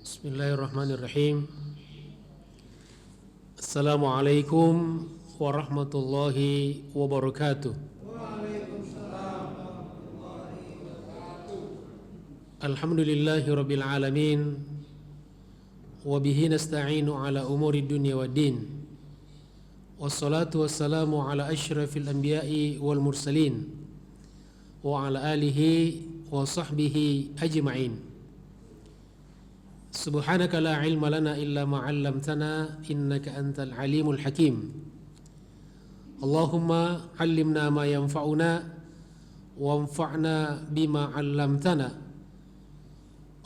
Bismillahirrahmanirrahim. Assalamualaikum warahmatullahi wabarakatuh. Alhamdulillahi rabbil alamin. Wa bihi nasta'inu ala umuri dunya waddin. Wassalatu wassalamu ala asyrafil anbiya'i wal mursalin wa ala alihi wa sahbihi ajma'in. Subhanaka la ilma lana illa ma 'allamtana innaka antal alimul hakim. Allahumma 'allimna ma yanfa'una wanfa'na bima 'allamtana.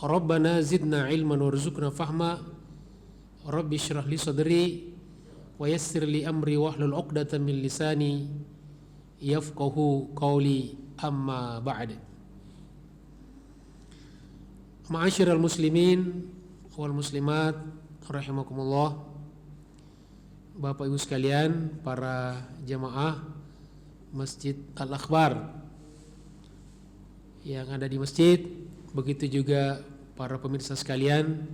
Rabbana zidna ilman warzuqna fahma. Rabbi shrah li sadri wa yassir li amri wahlul 'uqdatam min lisani yafqahu qawli, amma ba'd. Ma'asyiral muslimin wal muslimat rahimakumullah, Bapak Ibu sekalian, para jamaah Masjid Al-Akhbar yang ada di masjid, begitu juga para pemirsa sekalian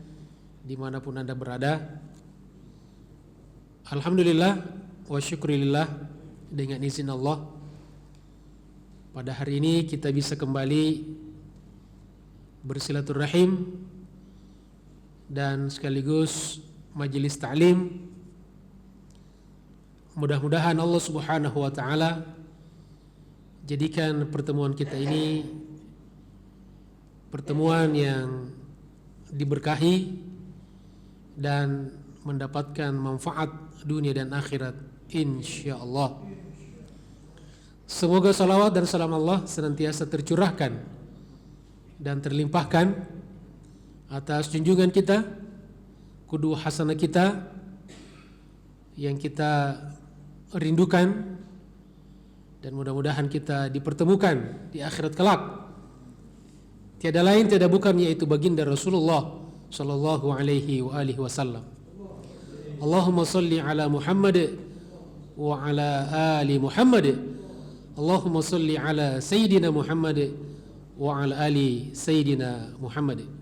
dimanapun Anda berada. Alhamdulillah wa syukurillah, dengan izin Allah pada hari ini kita bisa kembali bersilaturahim dan sekaligus majelis ta'lim. Mudah-mudahan Allah Subhanahu wa taala jadikan pertemuan kita ini pertemuan yang diberkahi dan mendapatkan manfaat dunia dan akhirat insyaallah. Semoga salawat dan salam Allah senantiasa tercurahkan dan terlimpahkan atas junjungan kita, qudwah hasanah kita yang kita rindukan, dan mudah-mudahan kita dipertemukan di akhirat kelak. Tiada lain tiada bukan yaitu baginda Rasulullah sallallahu alaihi wa alihi wasallam. Allahumma salli ala Muhammad wa ala ali Muhammad. Allahumma salli ala Sayyidina Muhammad wa ala ali Sayyidina Muhammad.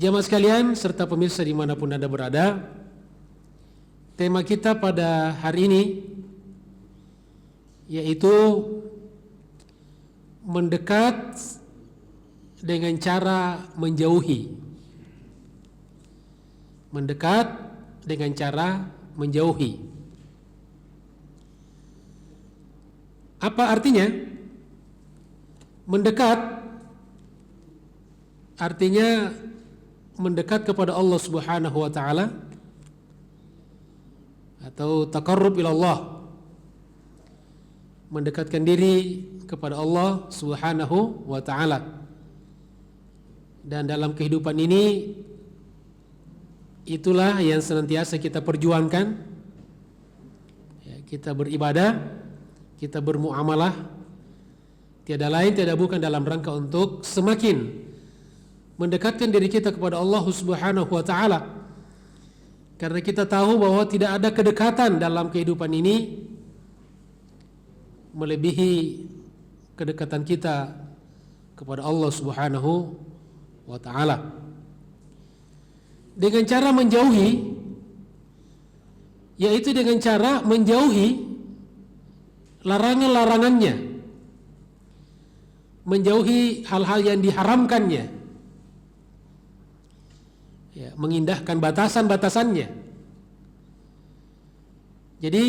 Jamaah sekalian serta pemirsa dimanapun Anda berada, tema kita pada hari ini yaitu mendekat dengan cara menjauhi. Mendekat dengan cara menjauhi. Apa artinya? Mendekat artinya mendekat kepada Allah Subhanahu wa taala atau taqarrub ila Allah, mendekatkan diri kepada Allah Subhanahu wa taala. Dan dalam kehidupan ini itulah yang senantiasa kita perjuangkan. Kita beribadah, kita bermuamalah, tiada lain tiada bukan dalam rangka untuk semakin mendekatkan diri kita kepada Allah Subhanahu wa taala. Karena kita tahu bahwa tidak ada kedekatan dalam kehidupan ini melebihi kedekatan kita kepada Allah Subhanahu wa taala. Dengan cara menjauhi, yaitu dengan cara menjauhi larangan-larangannya, menjauhi hal-hal yang diharamkannya, mengindahkan batasan-batasannya. Jadi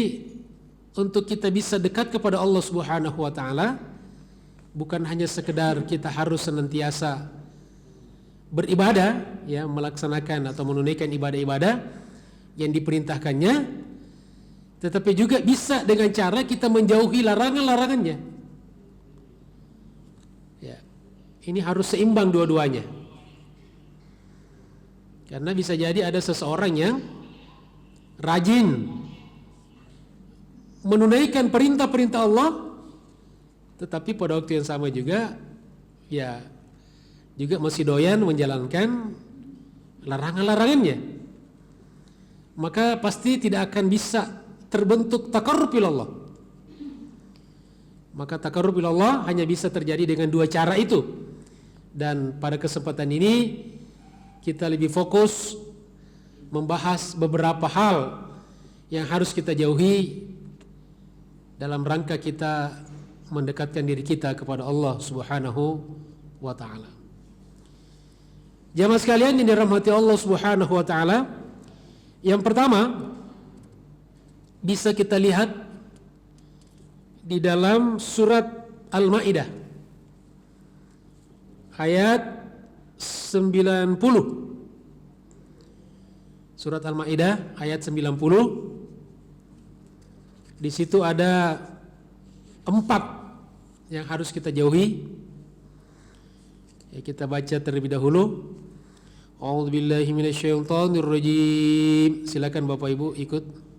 untuk kita bisa dekat kepada Allah Subhanahu wa taala, bukan hanya sekedar kita harus senantiasa beribadah, melaksanakan atau menunaikan ibadah-ibadah yang diperintahkannya, tetapi juga bisa dengan cara kita menjauhi larangan-larangannya. Ini harus seimbang dua-duanya. Karena bisa jadi ada seseorang yang rajin menunaikan perintah-perintah Allah, tetapi pada waktu yang sama juga juga masih doyan menjalankan larangan-larangannya. Maka pasti tidak akan bisa terbentuk taqarrub ilallah. Maka taqarrub ilallah hanya bisa terjadi dengan dua cara itu. Dan pada kesempatan ini kita lebih fokus membahas beberapa hal yang harus kita jauhi dalam rangka kita mendekatkan diri kita kepada Allah Subhanahu wa taala. Jamaah sekalian yang dirahmati Allah Subhanahu wa taala, yang pertama bisa kita lihat di dalam surat Al-Maidah ayat 90. Surat Al-Maidah ayat 90. Di situ ada 4 yang harus kita jauhi. Ya, kita baca terlebih dahulu. A'udzubillahi minasyaitonirrajim. Silakan Bapak Ibu ikut.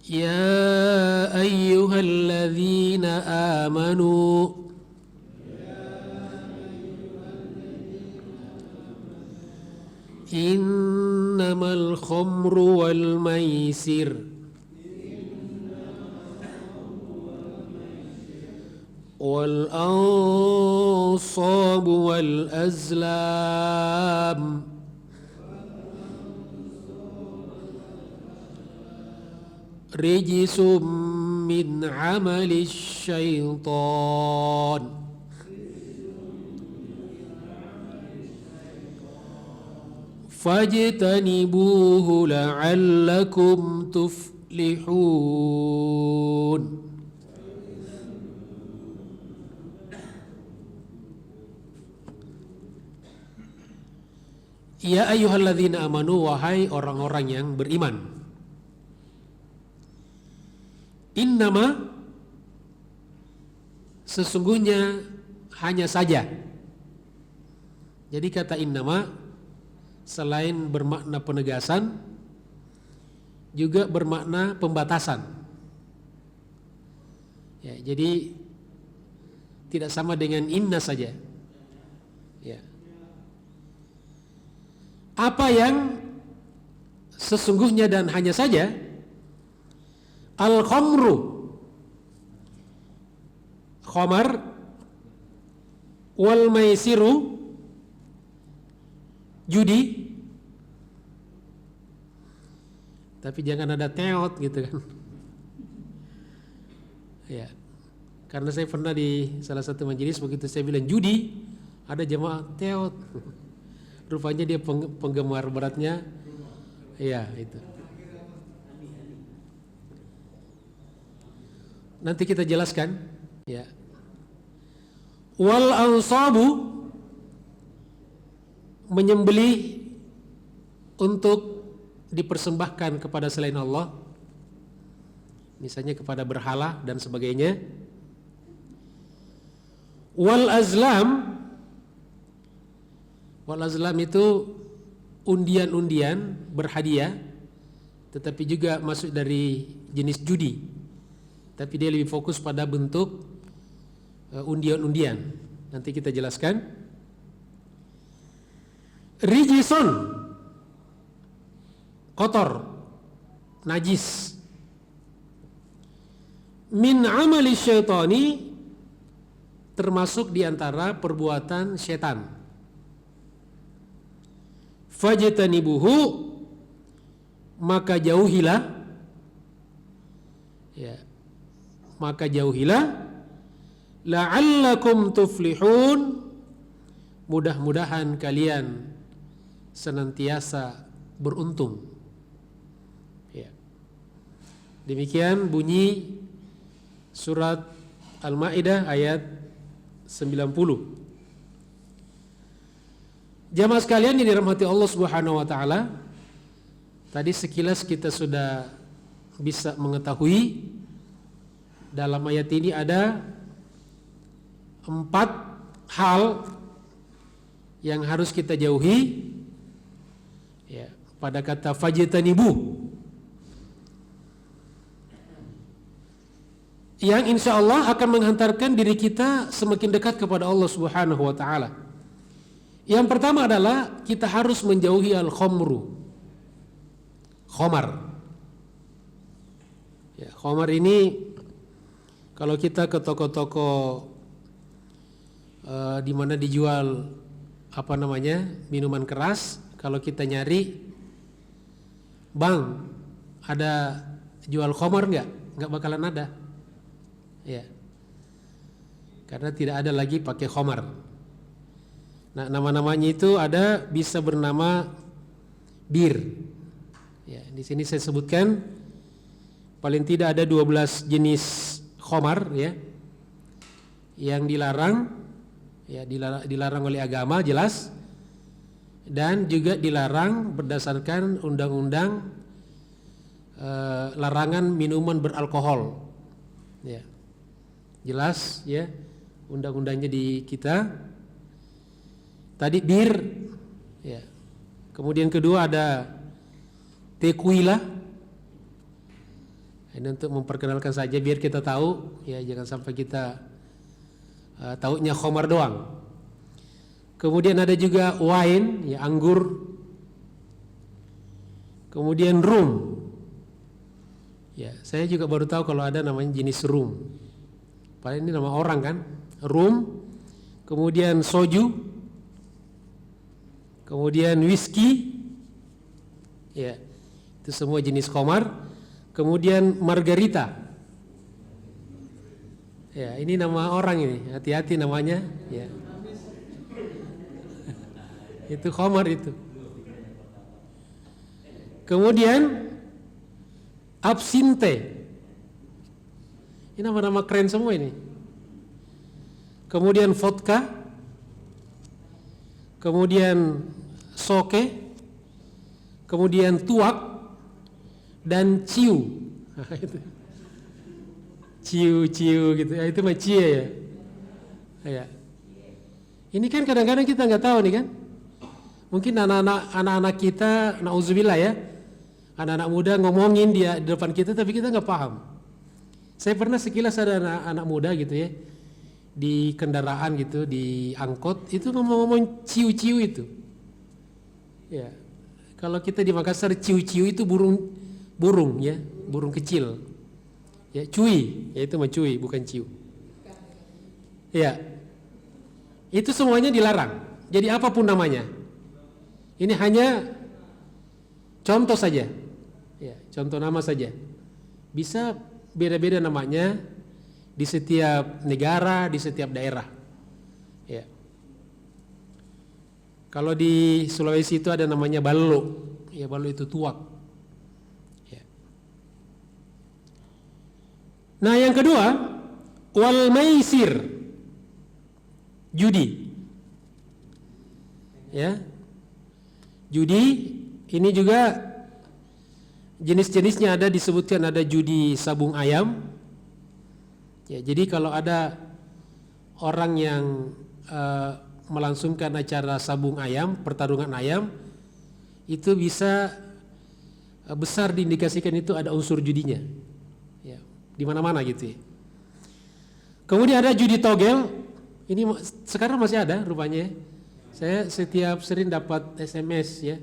Ya ayyuhalladzina amanu innamal khamru wal maisir wal ansabu wal azlam rijsum min amali syaitan fajtanibuhu la'allakum tuflihun. Ya ayyuhalladzina amanu, wahai orang-orang yang beriman. Innama, sesungguhnya, hanya saja. Jadi kata innama selain bermakna penegasan juga bermakna pembatasan. Ya, jadi tidak sama dengan inna saja. Ya. Apa yang sesungguhnya dan hanya saja, al-khamru, khamar, wal maisiru, judi. Tapi jangan ada teot gitu kan. Ya. Karena saya pernah di salah satu majelis begitu saya bilang judi, ada jemaah teot. Rupanya dia penggemar beratnya. Ya, itu. Nanti kita jelaskan, ya. Wal ansabu, menyembelih untuk dipersembahkan kepada selain Allah, misalnya kepada berhala dan sebagainya. Wal azlam, wal azlam itu undian-undian berhadiah, tetapi juga masuk dari jenis judi, tapi dia lebih fokus pada bentuk undian-undian. Nanti kita jelaskan. Rijison, kotor, najis. Min amali syaitani, termasuk diantara perbuatan syaitan. Fajtanibuhu, maka jauhilah, ya, maka jauhilah, la'allakum tuflihun, mudah-mudahan kalian senantiasa beruntung. Ya. Demikian bunyi surat Al-Maidah ayat 90. Jamaah sekalian yang dirahmati Allah Subhanahu wa taala, tadi sekilas kita sudah bisa mengetahui dalam ayat ini ada 4 hal yang harus kita jauhi. Ya, pada kata fajtanibu, yang insya Allah akan menghantarkan diri kita semakin dekat kepada Allah Subhanahu wa taala. Yang pertama adalah kita harus menjauhi al-khamru, khamar. Ya, khamar ini kalau kita ke toko-toko di mana dijual minuman keras. Kalau kita nyari, bang, ada jual khamar nggak bakalan ada, ya, karena tidak ada lagi pakai khamar. Nah, nama-namanya itu ada bisa bernama bir. Ya, di sini saya sebutkan paling tidak ada 12 jenis khamar, ya, yang dilarang, ya, dilarang oleh agama jelas, dan juga dilarang berdasarkan undang-undang larangan minuman beralkohol, ya, jelas, ya, undang-undangnya di kita. Tadi bir, ya. Kemudian kedua ada tequila. Ini untuk memperkenalkan saja biar kita tahu, ya, jangan sampai kita taunya khamar doang. Kemudian ada juga wine, ya, anggur. Kemudian rum. Ya, saya juga baru tahu kalau ada namanya jenis rum. Padahal ini nama orang kan, rum. Kemudian soju. Kemudian whisky. Ya, itu semua jenis khamar. Kemudian margarita. Ya, ini nama orang ini, hati-hati namanya, ya. Itu khamar itu. Kemudian absinthe. Ini nama-nama keren semua ini. Kemudian vodka. Kemudian soke. Kemudian tuak dan ciu. Ciu gitu. Ya, itu mah cie ya. Ya. Ini kan kadang-kadang kita nggak tahu nih kan. Mungkin anak-anak kita, na'udzubillah ya, anak-anak muda ngomongin dia di depan kita tapi kita nggak paham. Saya pernah sekilas ada anak muda gitu ya, di kendaraan gitu, di angkot itu ngomong-ngomong ciu-ciu itu. Ya, kalau kita di Makassar ciu-ciu itu burung ya, burung kecil. Ya, cuy, ya itu mah cuy bukan ciu. Ya, itu semuanya dilarang. Jadi apapun namanya. Ini hanya contoh saja, ya, contoh nama saja. Bisa beda-beda namanya di setiap negara, di setiap daerah. Ya. Kalau di Sulawesi itu ada namanya ballo, ya, ballo itu tuak. Ya. Nah, yang kedua, wal maisir, judi. Ya. Judi ini juga jenis-jenisnya ada disebutkan, ada judi sabung ayam. Ya, jadi kalau ada orang yang melangsungkan acara sabung ayam, pertarungan ayam, itu bisa besar diindikasikan itu ada unsur judinya. Ya, di mana-mana gitu ya. Kemudian ada judi togel. Ini sekarang masih ada rupanya. Saya setiap sering dapat SMS ya,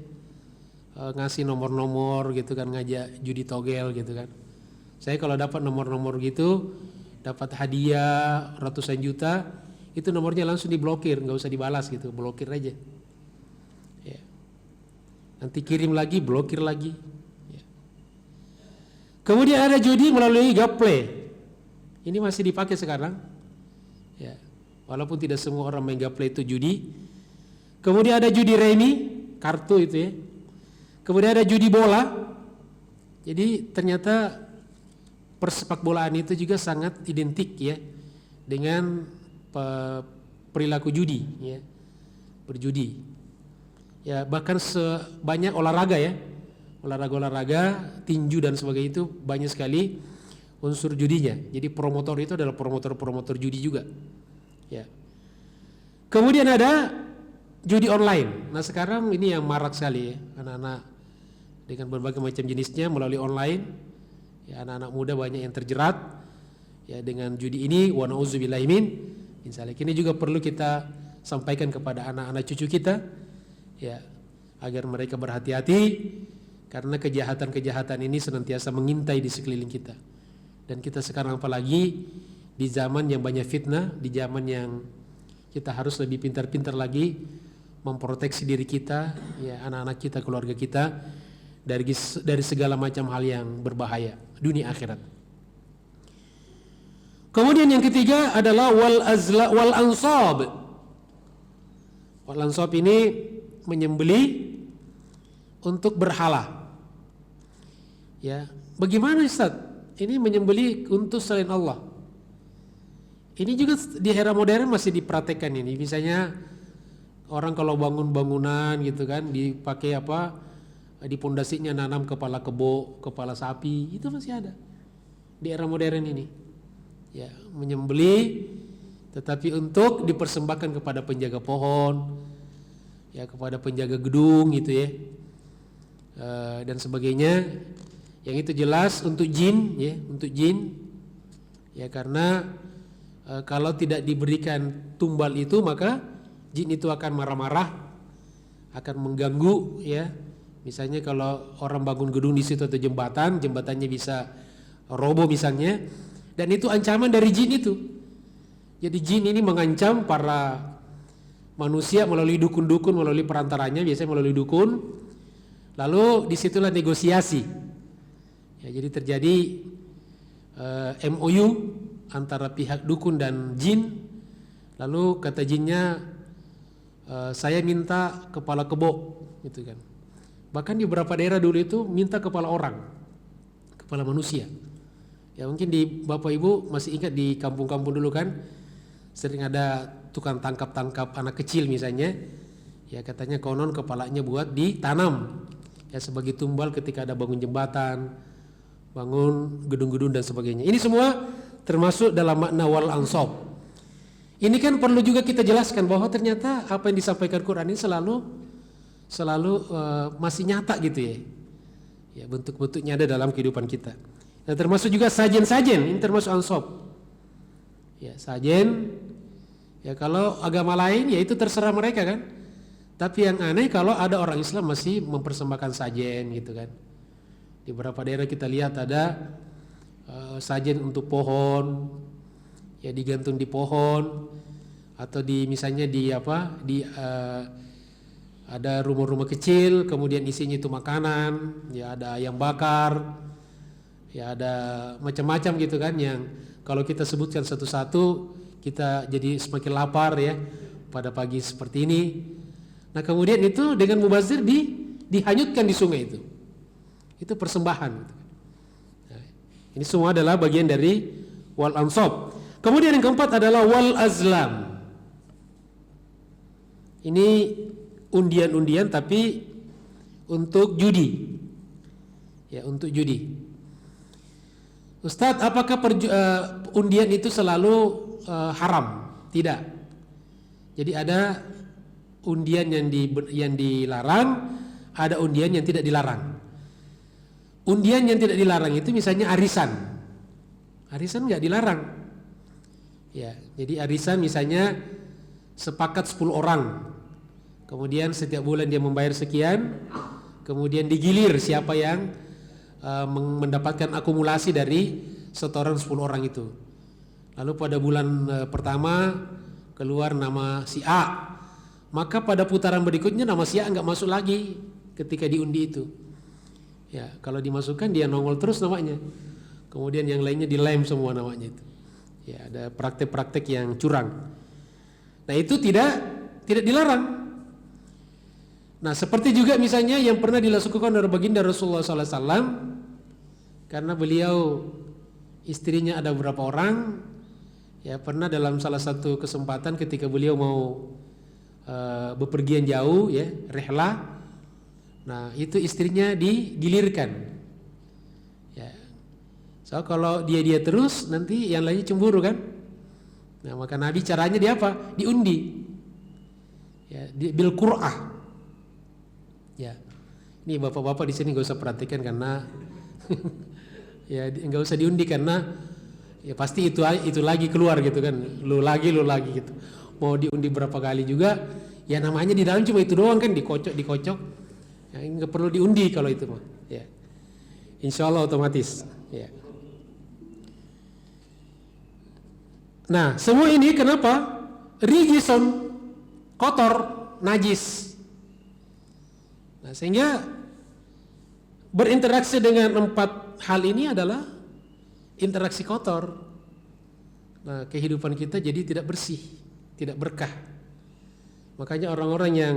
ngasih nomor-nomor gitu kan, ngajak judi togel gitu kan. Saya kalau dapat nomor-nomor gitu, dapat hadiah ratusan juta, itu nomornya langsung diblokir, nggak usah dibalas gitu, blokir aja. Ya. Nanti kirim lagi, blokir lagi. Ya. Kemudian ada judi melalui gaple. Ini masih dipakai sekarang. Ya. Walaupun tidak semua orang main gaple itu judi. Kemudian ada judi remi, kartu itu ya. Kemudian ada judi bola. Jadi ternyata persepak bolaan itu juga sangat identik ya dengan perilaku judi ya. Berjudi. Ya, bahkan sebanyak olahraga ya. Olahraga, tinju dan sebagainya itu banyak sekali unsur judinya. Jadi promotor itu adalah promotor judi juga. Ya. Kemudian ada judi online. Nah, sekarang ini yang marak sekali ya, anak-anak dengan berbagai macam jenisnya melalui online. Ya, anak-anak muda banyak yang terjerat ya dengan judi ini. Wa na'udzubillahi min. Insyaallah ini juga perlu kita sampaikan kepada anak-anak cucu kita ya, agar mereka berhati-hati karena kejahatan-kejahatan ini senantiasa mengintai di sekeliling kita. Dan kita sekarang apalagi di zaman yang banyak fitnah, di zaman yang kita harus lebih pintar-pintar lagi memproteksi diri kita, ya, anak-anak kita, keluarga kita dari segala macam hal yang berbahaya dunia akhirat. Kemudian yang ketiga adalah wal ansab. Wal ansab ini menyembelih untuk berhala. Ya, bagaimana Ustaz? Ini menyembelih untuk selain Allah. Ini juga di era modern masih dipraktekkan ini. Misalnya orang kalau bangun bangunan gitu kan, dipakai apa? Di pondasinya nanam kepala kebo, kepala sapi, itu masih ada di era modern ini. Ya, menyembelih tetapi untuk dipersembahkan kepada penjaga pohon, ya, kepada penjaga gedung gitu ya, dan sebagainya. Yang itu jelas untuk jin, ya, untuk jin, ya, karena kalau tidak diberikan tumbal itu maka jin itu akan marah-marah, akan mengganggu, ya. Misalnya kalau orang bangun gedung di situ atau jembatannya bisa roboh misalnya, dan itu ancaman dari jin itu. Jadi jin ini mengancam para manusia melalui dukun-dukun, melalui perantaranya, biasanya melalui dukun. Lalu disitulah negosiasi. Ya, jadi terjadi MOU antara pihak dukun dan jin. Lalu kata jinnya, saya minta kepala kebo, gitu kan. Bahkan di beberapa daerah dulu itu minta kepala orang, kepala manusia. Ya mungkin di Bapak Ibu masih ingat di kampung-kampung dulu kan, sering ada tukang tangkap anak kecil misalnya. Ya katanya konon kepalanya buat ditanam, ya sebagai tumbal ketika ada bangun jembatan, bangun gedung-gedung dan sebagainya. Ini semua termasuk dalam makna wal ansab. Ini kan perlu juga kita jelaskan bahwa ternyata apa yang disampaikan Quran ini selalu masih nyata gitu ya. Ya bentuk-bentuknya ada dalam kehidupan kita. Dan termasuk juga sajen-sajen, ini termasuk ansab. Ya sajen, ya kalau agama lain ya itu terserah mereka kan. Tapi yang aneh kalau ada orang Islam masih mempersembahkan sajen gitu kan. Di beberapa daerah kita lihat ada sajen untuk pohon, ya digantung di pohon, atau di misalnya di ada rumah-rumah kecil, kemudian isinya itu makanan, ya ada ayam bakar, ya ada macam-macam gitu kan, yang kalau kita sebutkan satu-satu kita jadi semakin lapar ya pada pagi seperti ini. Nah kemudian itu dengan mubazir dihanyutkan di sungai itu persembahan. Nah, ini semua adalah bagian dari wal ansab. Kemudian yang keempat adalah wal azlam. Ini undian-undian tapi untuk judi. Ya, untuk judi. Ustadz, apakah undian itu selalu haram? Tidak. Jadi ada undian yang dilarang, ada undian yang tidak dilarang. Undian yang tidak dilarang itu misalnya arisan. Arisan enggak dilarang. Ya, jadi arisan misalnya sepakat 10 orang. Kemudian setiap bulan dia membayar sekian, kemudian digilir siapa yang mendapatkan akumulasi dari setoran 10 orang itu. Lalu pada bulan pertama keluar nama si A, maka pada putaran berikutnya nama si A enggak masuk lagi ketika diundi itu. Ya, kalau dimasukkan dia nongol terus namanya. Kemudian yang lainnya dilem semua namanya itu. Ya, ada praktek-praktek yang curang. Nah, itu tidak dilarang. Nah, seperti juga misalnya yang pernah dilakukan oleh baginda Rasulullah SAW, karena beliau istrinya ada beberapa orang, ya pernah dalam salah satu kesempatan ketika beliau mau bepergian jauh, ya rihlah. Nah, itu istrinya digilirkan. Ya. So kalau dia terus nanti yang lainnya cemburu kan. Nah, maka Nabi caranya dia apa? Diundi. Ya, bil qur'ah. Ya, ini bapak-bapak di sini nggak usah perhatikan karena ya nggak usah diundi karena ya pasti itu lagi keluar gitu kan, lu lagi gitu. Mau diundi berapa kali juga, ya namanya di dalam cuma itu doang kan, dikocok. Ya, nggak perlu diundi kalau itu mah. Ya, insya Allah otomatis. Ya. Nah, semua ini kenapa? rijisun, kotor, najis. Nah, sehingga berinteraksi dengan 4 hal ini adalah interaksi kotor. Nah, kehidupan kita jadi tidak bersih, tidak berkah. Makanya orang-orang yang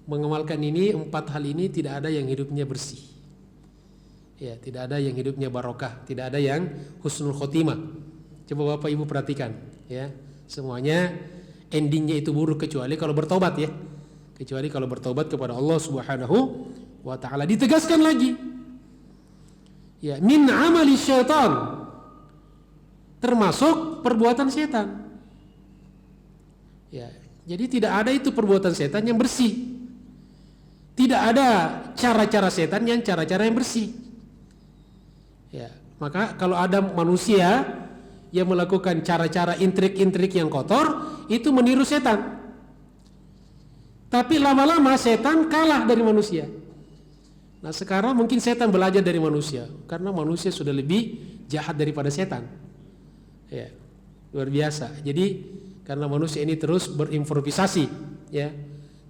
mengamalkan ini, 4 hal ini, tidak ada yang hidupnya bersih. Ya, tidak ada yang hidupnya barokah, tidak ada yang husnul khotimah. Coba Bapak Ibu perhatikan, ya. Semuanya endingnya itu buruk kecuali kalau bertobat, ya. Kecuali kalau bertobat kepada Allah Subhanahu wa taala. Ditegaskan lagi. Ya, min amali syaitan. Termasuk perbuatan setan. Ya, jadi tidak ada itu perbuatan setan yang bersih. Tidak ada cara-cara setan yang cara-cara yang bersih. Ya, maka kalau ada manusia yang melakukan cara-cara intrik-intrik yang kotor, itu meniru setan. Tapi lama-lama setan kalah dari manusia. Nah, sekarang mungkin setan belajar dari manusia, karena manusia sudah lebih jahat daripada setan. Ya, luar biasa. Jadi karena manusia ini terus berimprovisasi, ya,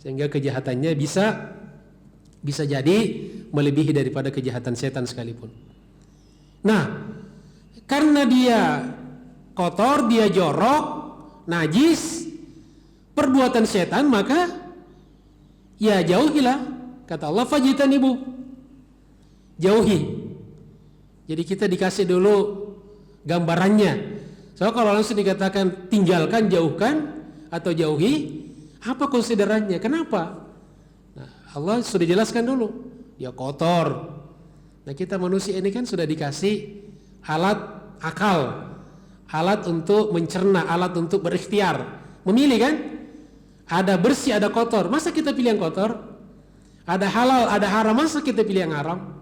sehingga kejahatannya bisa jadi melebihi daripada kejahatan setan sekalipun. Nah, karena dia kotor, dia jorok, najis, perbuatan setan, maka ya jauhilah. Kata Allah, fajtanibu, jauhi. Jadi kita dikasih dulu gambarannya. So kalau langsung dikatakan tinggalkan, jauhkan atau jauhi, apa konsiderannya? Kenapa? Nah, Allah sudah jelaskan dulu, dia kotor. Nah, kita manusia ini kan sudah dikasih alat akal, alat untuk mencerna, alat untuk berikhtiar, memilih kan? Ada bersih, ada kotor. Masa kita pilih yang kotor? Ada halal, ada haram. Masa kita pilih yang haram?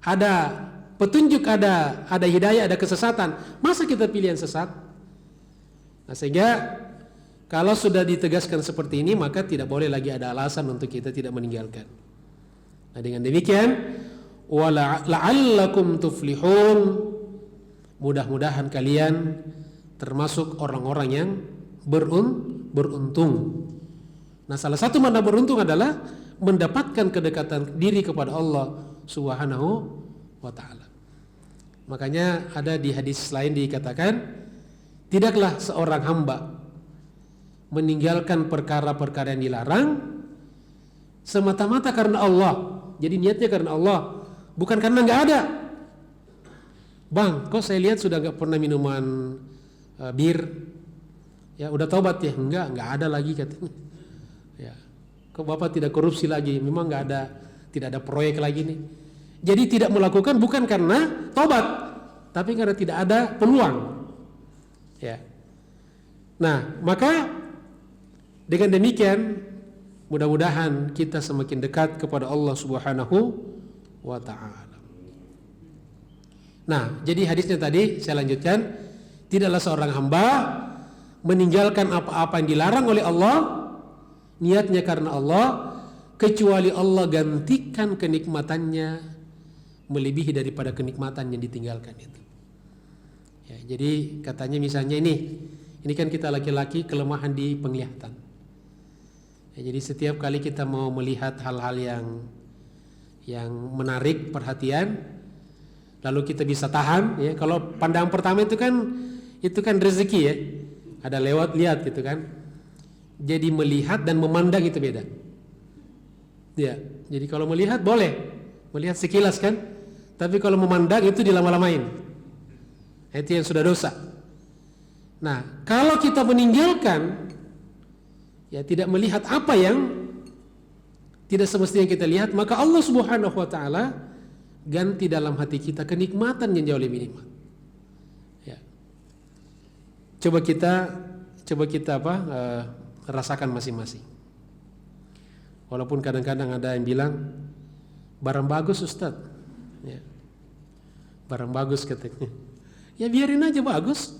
Ada petunjuk, ada hidayah, ada kesesatan. Masa kita pilih yang sesat? Nah, sehingga kalau sudah ditegaskan seperti ini, maka tidak boleh lagi ada alasan untuk kita tidak meninggalkan. Nah, dengan demikian, wala'allakum tuflihun, mudah-mudahan kalian termasuk orang-orang yang beruntung. Nah, salah satu makna beruntung adalah mendapatkan kedekatan diri kepada Allah Subhanahu wa ta'ala. Makanya ada di hadis lain dikatakan, tidaklah seorang hamba meninggalkan perkara-perkara yang dilarang semata-mata karena Allah. Jadi niatnya karena Allah, bukan karena nggak ada. Bang, kok saya lihat sudah nggak pernah minuman bir, ya udah taubat ya? Nggak ada lagi katanya. Ya, kok Bapak tidak korupsi lagi? Memang nggak ada, tidak ada proyek lagi nih. Jadi tidak melakukan bukan karena taubat, tapi karena tidak ada peluang. Ya. Nah, maka dengan demikian mudah-mudahan kita semakin dekat kepada Allah Subhanahu wa ta'ala. Nah, jadi hadisnya tadi saya lanjutkan, tidaklah seorang hamba meninggalkan apa-apa yang dilarang oleh Allah, niatnya karena Allah, kecuali Allah gantikan kenikmatannya melebihi daripada kenikmatan yang ditinggalkan itu. Ya, jadi katanya misalnya ini kan kita laki-laki kelemahan di penglihatan. Ya, jadi setiap kali kita mau melihat hal-hal yang menarik perhatian, lalu kita bisa tahan. Ya, kalau pandangan pertama itu kan rezeki ya, ada lewat lihat gitu kan. Jadi melihat dan memandang itu beda. Ya, jadi kalau melihat boleh, melihat sekilas kan. Tapi kalau memandang itu dilama-lamain, itu yang sudah dosa. Nah, kalau kita meninggalkan, ya tidak melihat apa yang tidak semestinya kita lihat, maka Allah Subhanahu wa ta'ala ganti dalam hati kita kenikmatan yang jauh lebih nikmat. Ya. Coba kita rasakan masing-masing. Walaupun kadang-kadang ada yang bilang barang bagus Ustadz, ya. Barang bagus katanya. Ya biarin aja, bagus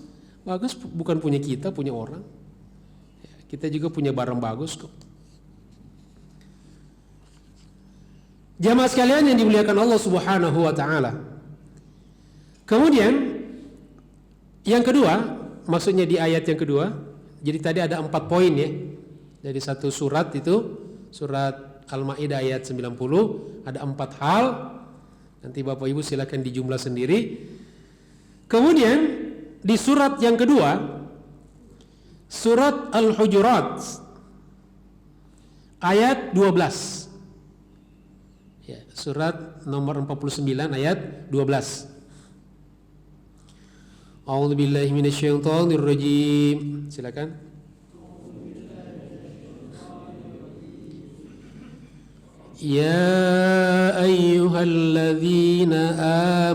bukan punya kita, punya orang. Ya, kita juga punya barang bagus kok. Jamaah sekalian yang dimuliakan Allah Subhanahu wa ta'ala. Kemudian yang kedua, maksudnya di ayat yang kedua, Jadi tadi ada 4 poin ya. Dari satu surat itu, surat Al-Maidah ayat 90, ada 4 hal. Nanti Bapak Ibu silakan dijumlah sendiri. Kemudian di surat yang kedua, surat Al-Hujurat ayat 12. Ya, surat nomor 49 ayat 12. A'udzubillahi minasyaitonirrajim. Silakan. Ya ayyuhalladzina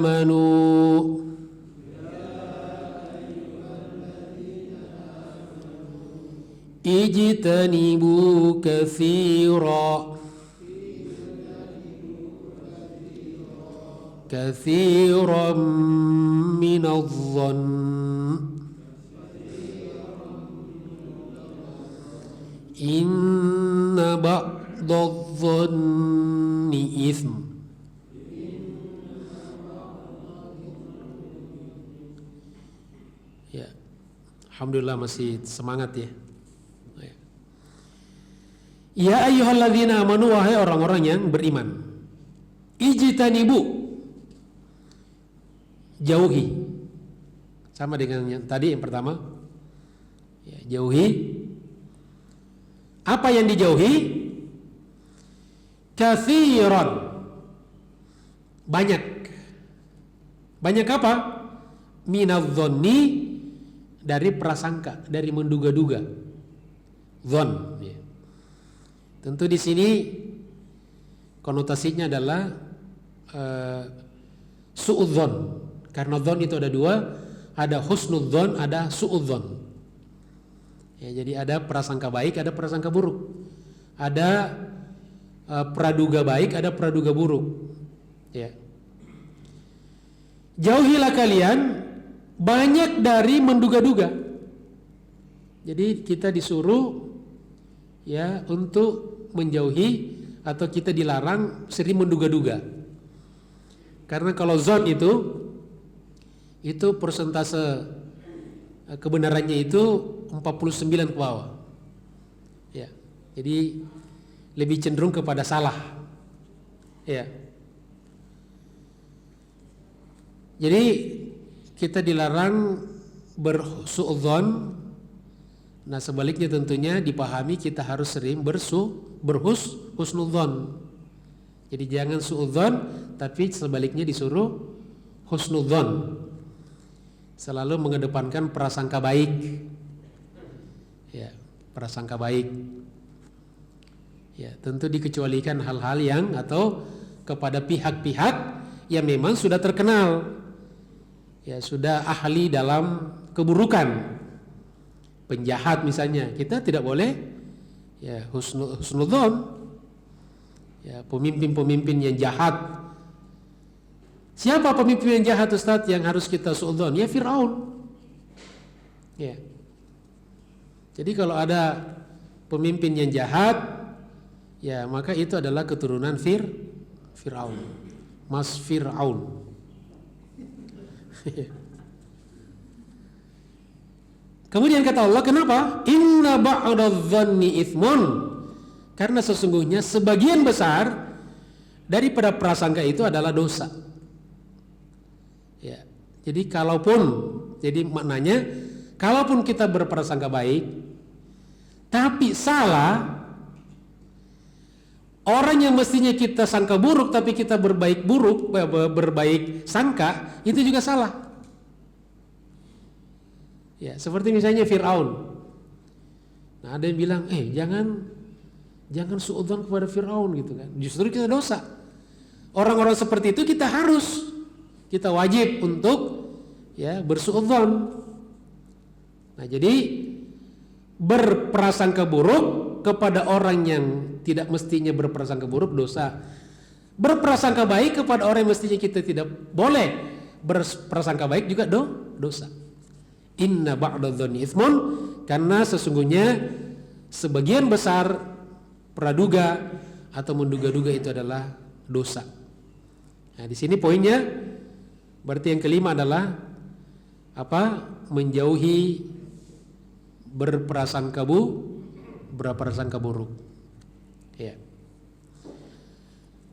amanu ijtanibu kathiran minadh-dhann inna ba'dadh-dhanni itsm. Ya, alhamdulillah masih semangat ya. Ya ayyuhalladzina amanu, wahai orang-orang yang beriman, ijtanibu, jauhi, sama dengan yang tadi yang pertama ya, jauhi. Apa yang dijauhi? Katsiran, banyak. Banyak apa? Minadh-dhanni, dari prasangka, dari menduga-duga. Dzon ya. Tentu di sini konotasinya adalah su'udzon, karena dzon itu ada dua, ada husnudzon, ada su'udzon. Ya, jadi ada prasangka baik, ada prasangka buruk, ada praduga baik, ada praduga buruk. Ya. Jauhilah kalian banyak dari menduga-duga. Jadi kita disuruh ya untuk menjauhi, atau kita dilarang sering menduga-duga. Karena kalau zon itu persentase kebenarannya itu 49 ke bawah. Ya. Jadi lebih cenderung kepada salah. Ya. Jadi kita dilarang bersu'udzon. Nah sebaliknya tentunya dipahami kita harus sering berhusnudzon. Jadi jangan su'udzon, tapi sebaliknya disuruh husnudzon. Selalu mengedepankan prasangka baik. Ya, prasangka baik. Ya, tentu dikecualikan hal-hal yang atau kepada pihak-pihak yang memang sudah terkenal, ya sudah ahli dalam keburukan. Penjahat misalnya, kita tidak boleh ya husnudzon. Ya, pemimpin-pemimpin yang jahat. Siapa pemimpin yang jahat Ustaz yang harus kita suudzon? Ya Fir'aun. Ya. Jadi kalau ada pemimpin yang jahat, ya maka itu adalah keturunan Fir'aun. Mas Fir'aun. Kemudian kata Allah, kenapa? Inna ba'dadh-dhanni itsmun. Karena sesungguhnya sebagian besar daripada prasangka itu adalah dosa. Ya. Jadi jadi maknanya kalaupun kita berprasangka baik tapi salah, orang yang mestinya kita sangka buruk tapi kita berbaik sangka, itu juga salah. Ya, seperti misalnya Fir'aun. Nah, ada yang bilang, jangan suudzon kepada Fir'aun gitu kan. Justru kita dosa. Orang-orang seperti itu kita wajib untuk ya bersuudzon. Nah, jadi berprasangka buruk kepada orang yang tidak mestinya berprasangka buruk dosa. Berprasangka baik kepada orang yang mestinya kita tidak boleh berprasangka baik juga dosa. Inna ba'dadh-dhanni itsmun, karena sesungguhnya sebagian besar praduga atau menduga-duga itu adalah dosa. Nah, di sini poinnya berarti yang kelima adalah apa? Menjauhi berprasangka buruk. Ya.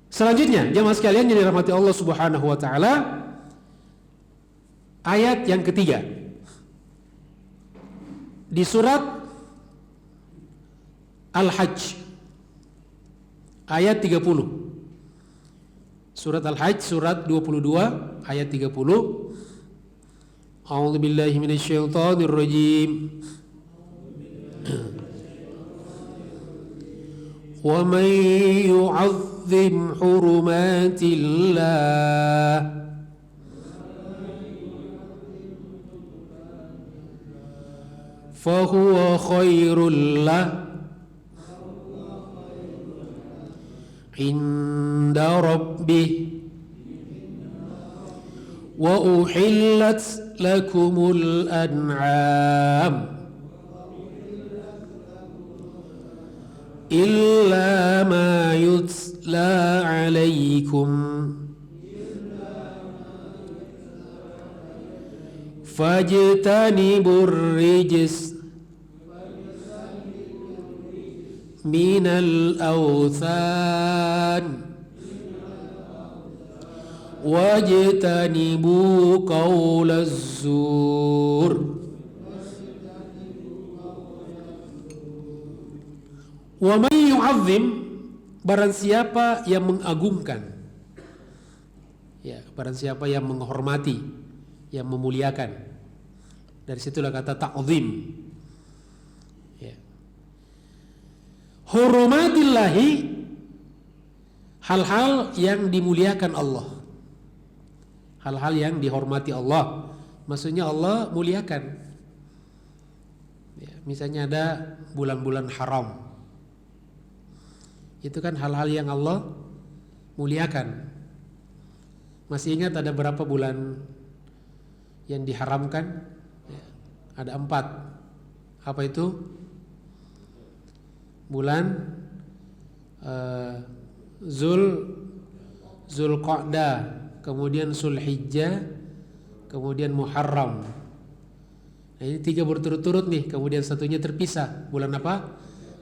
Selanjutnya, jemaah sekalian yang dirahmati Allah Subhanahu wa taala, ayat yang ketiga di surat Al-Hajj ayat 30. Surat Al-Hajj surat 22 ayat 30. A'udzu billahi minasyaitonir rajim. Wa man yu'azzim hurumatillah fa huwa khairul lah inda rabbih wa uhillat lakumul an'am illa ma yutla alaikum fajtanibur rijs minal awthan wajtanibu qaulaz zur. Wa man yu'azzim, barang siapa yang mengagungkan, ya, barang siapa yang menghormati, yang memuliakan. Dari situlah kata ta'zim. Hurumatillahi, hal-hal yang dimuliakan Allah, hal-hal yang dihormati Allah, maksudnya Allah muliakan. Ya, misalnya ada bulan-bulan haram, itu kan hal-hal yang Allah muliakan. Masih ingat ada berapa bulan yang diharamkan? Ya, ada 4. Apa itu? Bulan Zulqa'dah, kemudian Zulhijjah, kemudian Muharram. Nah, ini 3 berturut-turut nih, kemudian satunya terpisah. Bulan apa?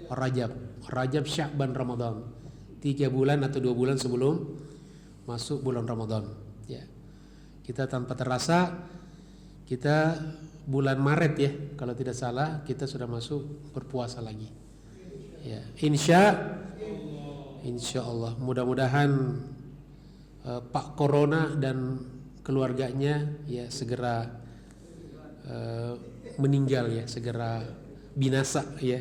Rajab, Sya'ban, Ramadan. 3 bulan atau 2 bulan sebelum masuk bulan Ramadan. Ya. Kita tanpa terasa, kita bulan Maret ya, kalau tidak salah kita sudah masuk berpuasa lagi. Ya, insya Allah mudah-mudahan Pak Corona dan keluarganya ya segera meninggal ya, segera binasa ya.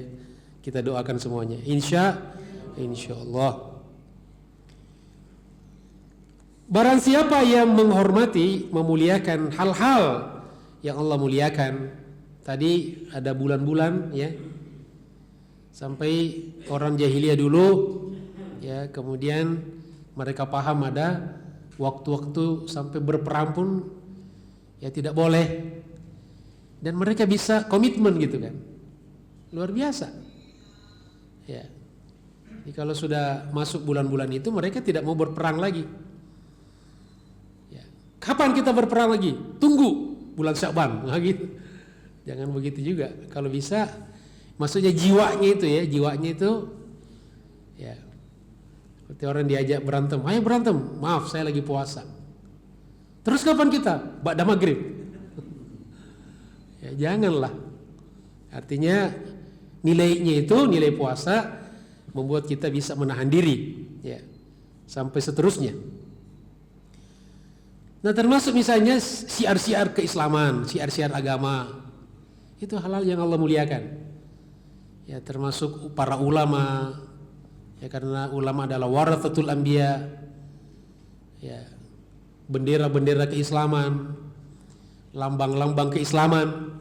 Kita doakan semuanya. Insya Allah. Barang siapa yang menghormati, memuliakan hal-hal yang Allah muliakan. Tadi ada bulan-bulan ya. Sampai orang jahiliyah dulu ya, kemudian mereka paham ada waktu-waktu sampai berperang pun ya tidak boleh, dan mereka bisa komitmen gitu kan, luar biasa ya. Jadi kalau sudah masuk bulan-bulan itu mereka tidak mau berperang lagi ya. Kapan kita berperang lagi? Tunggu bulan Sya'ban, nah gitu. Jangan begitu juga, kalau bisa. Maksudnya jiwanya itu ya, ya seperti orang diajak berantem, ayo berantem, maaf saya lagi puasa. Terus kapan kita? Ba'da maghrib. Ya janganlah. Artinya nilainya itu, nilai puasa membuat kita bisa menahan diri ya, sampai seterusnya. Nah, termasuk misalnya syiar-syiar keislaman, syiar-syiar agama, itu hal-hal yang Allah muliakan. Ya, termasuk para ulama ya, karena ulama adalah warathatul anbiya ya, bendera-bendera keislaman, lambang-lambang keislaman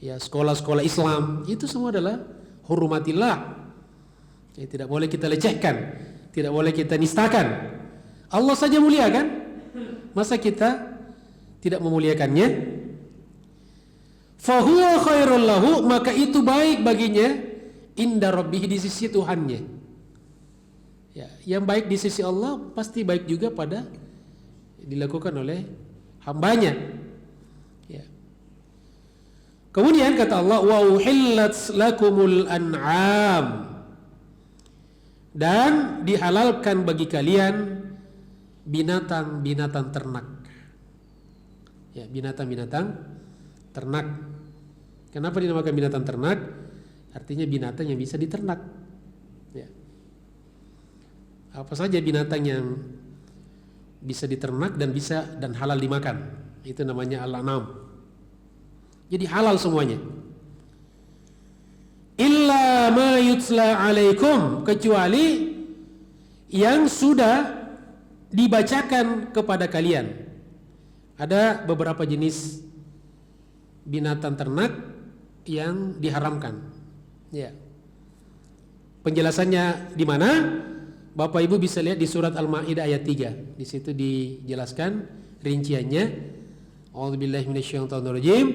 ya, sekolah-sekolah Islam, itu semua adalah hurumatillah ya, tidak boleh kita lecehkan, tidak boleh kita nistakan. Allah saja mulia kan, masa kita tidak memuliakannya? Fahuwa khairul lahu, maka itu baik baginya inda rabbih, di sisi Tuhannya. Ya, yang baik di sisi Allah pasti baik juga pada dilakukan oleh hambanya. Ya. Kemudian kata Allah, wa uhillat lakumul an'am, dan dihalalkan bagi kalian binatang-binatang ternak. Ya, binatang-binatang ternak. Kenapa dinamakan binatang ternak? Artinya binatang yang bisa diternak. Ya. Apa saja binatang yang bisa diternak dan halal dimakan, itu namanya al-an'am. Jadi halal semuanya. Illa ma yutla alaikum, kecuali yang sudah dibacakan kepada kalian. Ada beberapa jenis binatang ternak yang diharamkan. Ya. Penjelasannya di mana? Bapak Ibu bisa lihat di surat Al-Maidah ayat 3. Di situ dijelaskan rinciannya. A'udzubillahi minasyaitonirrajim.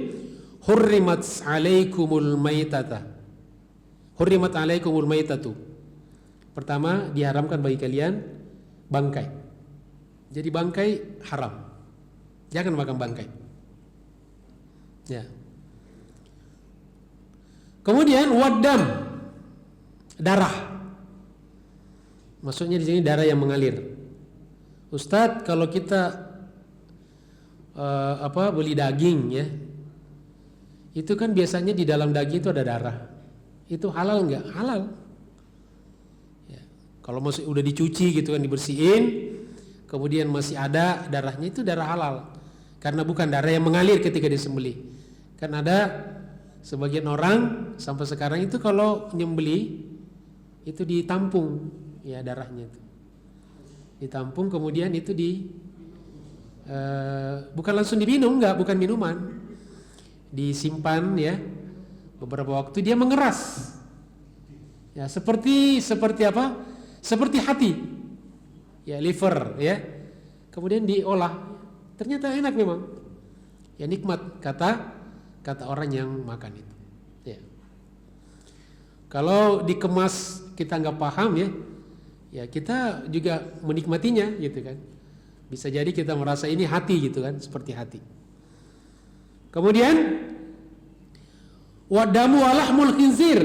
Hurrimat 'alaikumul maitata. Hurrimat 'alaikumul maitatu. Pertama, diharamkan bagi kalian bangkai. Jadi bangkai haram. Jangan makan bangkai. Ya. Kemudian waddam, darah. Maksudnya di sini darah yang mengalir. Ustadz, kalau kita beli daging ya, itu kan biasanya di dalam daging itu ada darah. Itu halal nggak? Halal. Ya. Kalau masih udah dicuci gitu kan, dibersihin, kemudian masih ada darahnya, itu darah halal. Karena bukan darah yang mengalir ketika disembelih. Kan ada sebagian orang sampai sekarang itu kalau nyembelih itu ditampung ya darahnya itu. Ditampung kemudian itu bukan langsung diminum, enggak, bukan minuman. Disimpan ya beberapa waktu, dia mengeras. Ya, seperti apa? Seperti hati. Ya, liver ya. Kemudian diolah. Ternyata enak memang. Ya, nikmat kata orang yang makan itu. Ya. Kalau dikemas kita nggak paham ya kita juga menikmatinya gitu kan. Bisa jadi kita merasa ini hati gitu kan, seperti hati. Kemudian wadamu walahmul khinzir,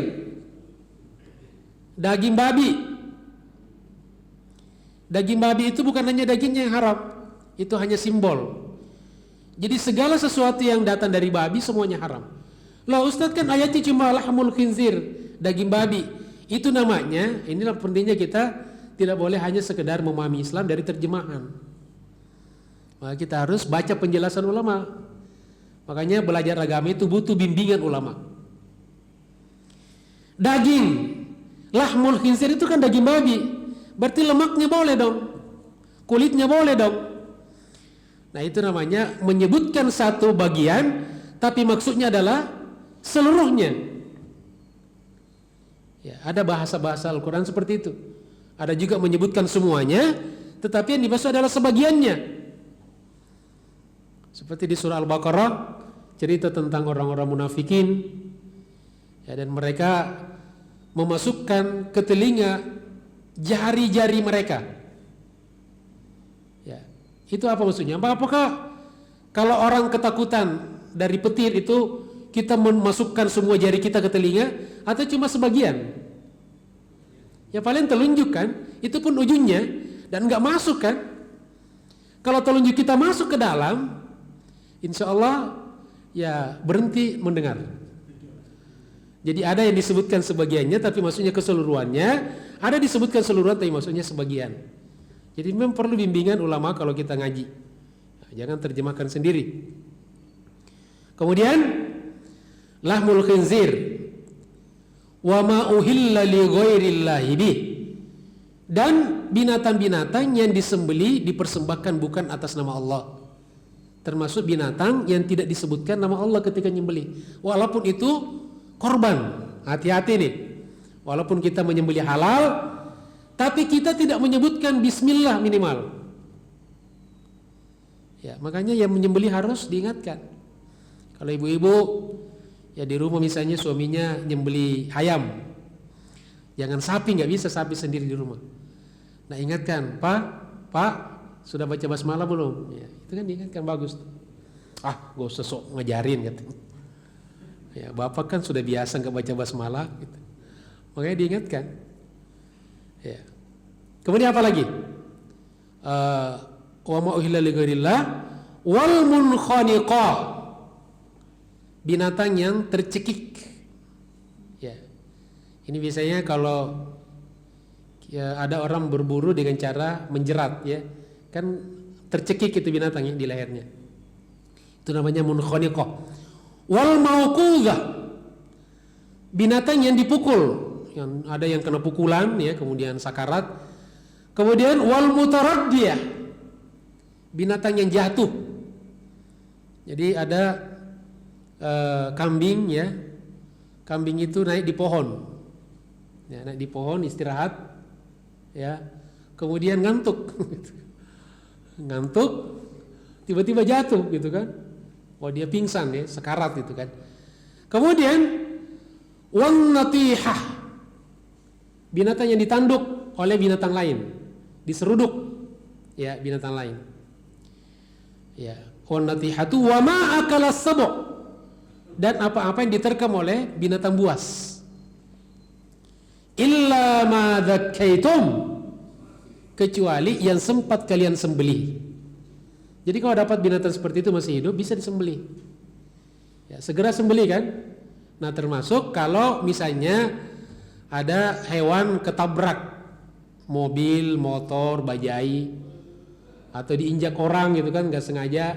daging babi. Daging babi itu bukan hanya dagingnya yang haram, itu hanya simbol. Jadi segala sesuatu yang datang dari babi semuanya haram. Lah Ustadz, kan ayatnya cuma lahmul khinzir, daging babi. Itu namanya, inilah pentingnya kita tidak boleh hanya sekedar memahami Islam dari terjemahan. Maka kita harus baca penjelasan ulama. Makanya belajar agama itu butuh bimbingan ulama. Daging lahmul khinzir itu kan daging babi, berarti lemaknya boleh dong, kulitnya boleh dong. Nah itu namanya menyebutkan satu bagian tapi maksudnya adalah seluruhnya. Ya, ada bahasa-bahasa Al-Quran seperti itu. Ada juga menyebutkan semuanya, tetapi yang dimaksud adalah sebagiannya. Seperti di surah Al-Baqarah, cerita tentang orang-orang munafikin, ya, dan mereka memasukkan ke telinga jari-jari mereka. Ya, itu apa maksudnya? Apakah kalau orang ketakutan dari petir itu kita memasukkan semua jari kita ke telinga atau cuma sebagian? Ya paling telunjuk kan, itu pun ujungnya, dan nggak masuk kan? Kalau telunjuk kita masuk ke dalam, insya Allah ya berhenti mendengar. Jadi ada yang disebutkan sebagiannya tapi maksudnya keseluruhannya, ada disebutkan seluruhan tapi maksudnya sebagian. Jadi memang perlu bimbingan ulama kalau kita ngaji. Nah, jangan terjemahkan sendiri. Kemudian lahmul khinzir wa ma uhilla li ghairillahi bih, dan binatang-binatang yang disembeli dipersembahkan bukan atas nama Allah. Termasuk binatang yang tidak disebutkan nama Allah ketika nyembeli. Walaupun itu korban, hati-hati nih. Walaupun kita menyembeli halal, tapi kita tidak menyebutkan bismillah minimal. Ya, makanya yang menyembeli harus diingatkan. Kalau ibu-ibu ya di rumah misalnya suaminya nyembeli ayam, jangan sapi, nggak bisa sapi sendiri di rumah. Nah ingatkan, Pak, sudah baca basmalah belum? Ya, itu kan diingatkan, bagus. Gak usah sok ngajarin gitu. Ya, bapak kan sudah biasa nggak baca basmalah gitu. Makanya diingatkan. Ya. Kemudian apa lagi? Wa ma uhilla li ghairillah wal munkhaniqah, binatang yang tercekik. Ya. Ini biasanya kalau ya, ada orang berburu dengan cara menjerat, ya kan tercekik itu binatangnya di lehernya. Itu namanya munkhaniqah. Wal mauqudhah, binatang yang dipukul, yang ada yang kena pukulan, ya kemudian sakarat. Kemudian wal mutaraddiyah, binatang yang jatuh. Jadi ada kambing, ya kambing itu naik di pohon, ya, naik di pohon istirahat, ya kemudian ngantuk ngantuk tiba-tiba jatuh gitu kan. Oh dia pingsan, ya sekarat gitu kan. Kemudian wan natihah, binatang yang ditanduk oleh binatang lain, diseruduk, ya binatang lain. Ya, wan natihatu wa ma akalas sabu, dan apa-apa yang diterkam oleh binatang buas. Illa ma dzakaitum, kecuali yang sempat kalian sembelih. Jadi kalau dapat binatang seperti itu masih hidup, bisa disembelih. Ya, segera sembelih kan. Nah termasuk kalau misalnya ada hewan ketabrak, mobil, motor, bajai, atau diinjak orang gitu kan, nggak sengaja,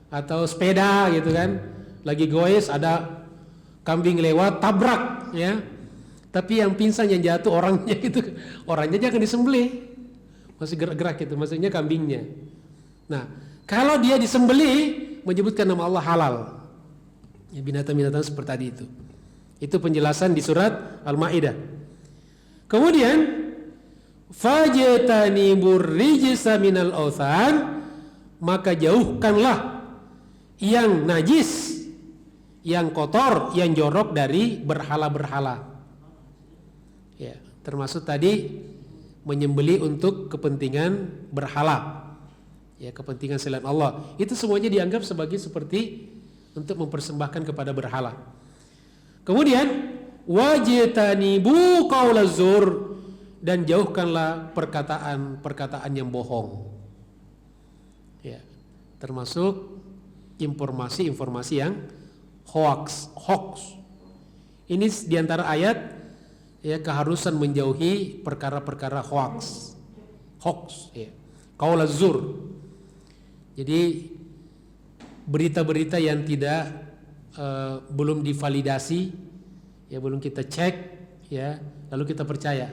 atau sepeda gitu kan, lagi goes ada kambing lewat tabrak, ya. Tapi yang pingsan yang jatuh orangnya itu, orangnya jangan disembelih, masih gerak-gerak gitu, maksudnya kambingnya. Nah, kalau dia disembelih menyebutkan nama Allah halal. Ya, binatang-binatang seperti tadi itu. Itu penjelasan di surat Al-Maidah. Kemudian fajtanibur rijsa minal authan, maka jauhkanlah yang najis, yang kotor, yang jorok dari berhala-berhala. Ya, termasuk tadi menyembelih untuk kepentingan berhala, ya kepentingan selain Allah. Itu semuanya dianggap sebagai seperti untuk mempersembahkan kepada berhala. Kemudian wajtanibu qaulaz zur, dan jauhkanlah perkataan-perkataan yang bohong. Ya, termasuk informasi-informasi yang hoax. Ini diantara ayat, ya keharusan menjauhi perkara-perkara hoax, ya. Qaulaz zur. Jadi berita-berita yang tidak belum divalidasi, ya belum kita cek, ya lalu kita percaya.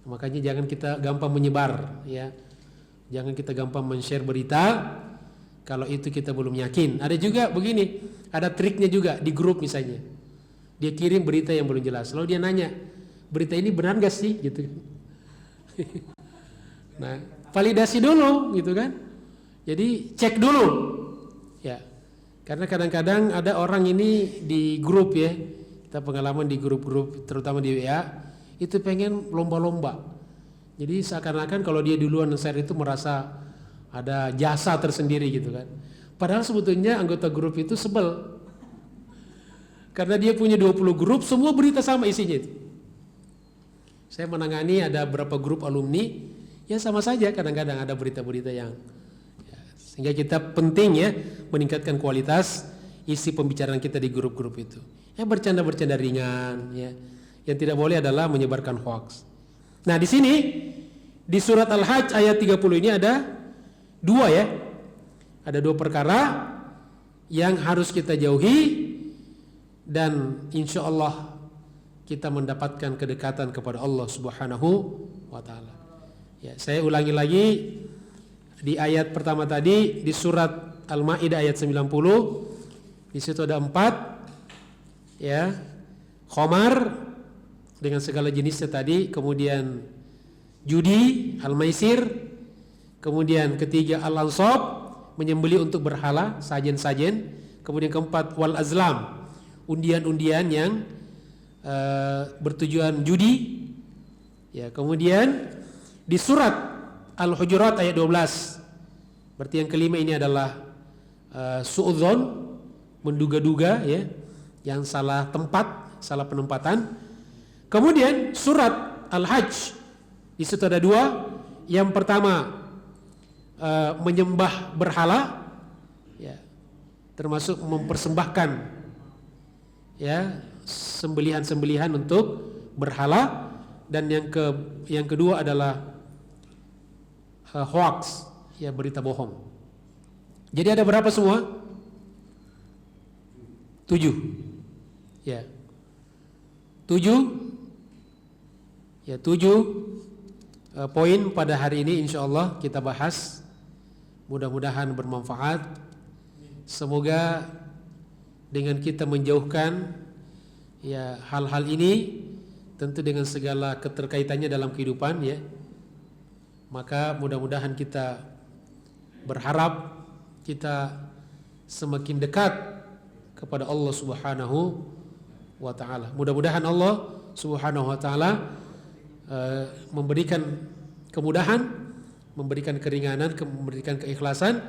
Makanya jangan kita gampang menyebar, ya jangan kita gampang men-share berita kalau itu kita belum yakin. Ada juga begini, ada triknya juga di grup misalnya, dia kirim berita yang belum jelas, lalu dia nanya, berita ini benar gak sih gitu. Nah validasi dulu gitu kan. Jadi cek dulu, ya, karena kadang-kadang ada orang ini di grup, ya, kita pengalaman di grup-grup, terutama di WA, itu pengen lomba-lomba. Jadi seakan-akan kalau dia duluan share itu merasa ada jasa tersendiri gitu kan. Padahal sebetulnya anggota grup itu sebel, karena dia punya 20 grup, semua berita sama isinya itu. Saya menangani ada berapa grup alumni, ya sama saja kadang-kadang ada berita-berita yang sehingga kita penting, ya meningkatkan kualitas isi pembicaraan kita di grup-grup itu. Ya bercanda-bercanda ringan, ya. Yang tidak boleh adalah menyebarkan hoax. Nah, di sini di surat Al-Hajj ayat 30 ini ada dua, ya. Ada dua perkara yang harus kita jauhi, dan insya Allah kita mendapatkan kedekatan kepada Allah Subhanahu wa taala. Ya, saya ulangi lagi. Di ayat pertama tadi di surat Al-Maidah ayat 90, di situ ada 4, ya, khamar dengan segala jenisnya tadi, kemudian judi, al-maisir, kemudian ketiga al-ansab, menyembelih untuk berhala, sajen-sajen, kemudian keempat wal azlam, undian-undian yang bertujuan judi, ya, kemudian di surat Al-Hujurat ayat 12. Berarti yang kelima ini adalah suudzon, menduga-duga, ya. yang salah tempat, salah penempatan. Kemudian surat Al-Hajj di situ ada dua. Yang pertama menyembah berhala, ya, termasuk mempersembahkan ya sembelihan-sembelihan untuk berhala, dan yang kedua adalah hoax, ya, berita bohong. Jadi ada berapa semua? 7. Ya. 7 poin pada hari ini insyaallah kita bahas. Mudah-mudahan bermanfaat. Semoga dengan kita menjauhkan ya hal-hal ini, tentu dengan segala keterkaitannya dalam kehidupan, ya, maka mudah-mudahan kita berharap kita semakin dekat kepada Allah Subhanahu wa taala. Mudah-mudahan Allah Subhanahu wa taala memberikan kemudahan, memberikan keringanan, memberikan keikhlasan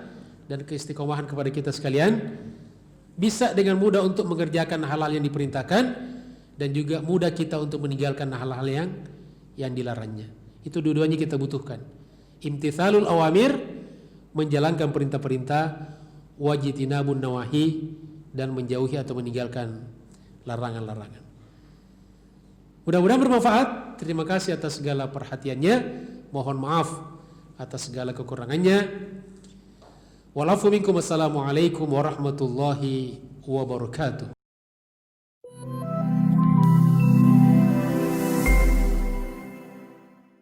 dan keistiqomahan kepada kita sekalian, bisa dengan mudah untuk mengerjakan hal-hal yang diperintahkan dan juga mudah kita untuk meninggalkan hal-hal yang dilarangnya. Itu dua-duanya kita butuhkan. Imtithalul awamir, menjalankan perintah-perintah, wajtinabun nawahi, dan menjauhi atau meninggalkan larangan-larangan. Mudah-mudahan bermanfaat. Terima kasih atas segala perhatiannya. Mohon maaf atas segala kekurangannya. Walafu minkum. Assalamualaikum warahmatullahi wabarakatuh.